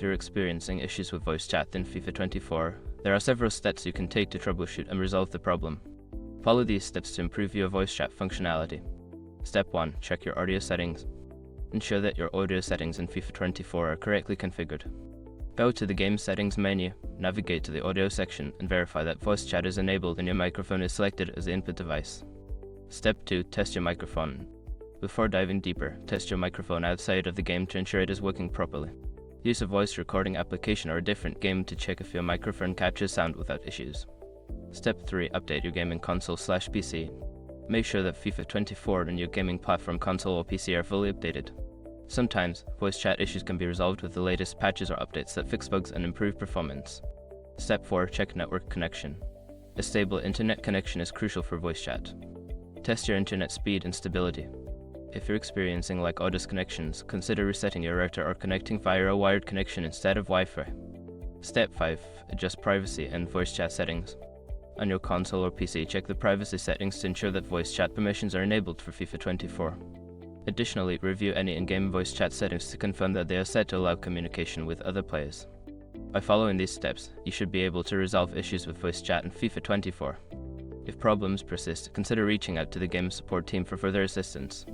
you're experiencing issues with voice chat in FIFA 24, there are several steps you can take to troubleshoot and resolve the problem. Follow these steps to improve your voice chat functionality. Step 1. Check your audio settings. Ensure that your audio settings in FIFA 24 are correctly configured. Go to the Game Settings menu, navigate to the Audio section, and verify that voice chat is enabled and your microphone is selected as the input device. Step 2. Test your microphone. Before diving deeper, test your microphone outside of the game to ensure it is working properly. Use a voice recording application or a different game to check if your microphone captures sound without issues. Step 3. Update your gaming console/PC. Make sure that FIFA 24 and your gaming platform console or PC are fully updated. Sometimes, voice chat issues can be resolved with the latest patches or updates that fix bugs and improve performance. Step 4. Check network connection. A stable internet connection is crucial for voice chat. Test your internet speed and stability. If you're experiencing lag or disconnections, consider resetting your router or connecting via a wired connection instead of Wi-Fi. Step 5. Adjust privacy and voice chat settings. On your console or PC, check the privacy settings to ensure that voice chat permissions are enabled for FIFA 24. Additionally, review any in-game voice chat settings to confirm that they are set to allow communication with other players. By following these steps, you should be able to resolve issues with voice chat in FIFA 24. If problems persist, consider reaching out to the game support team for further assistance.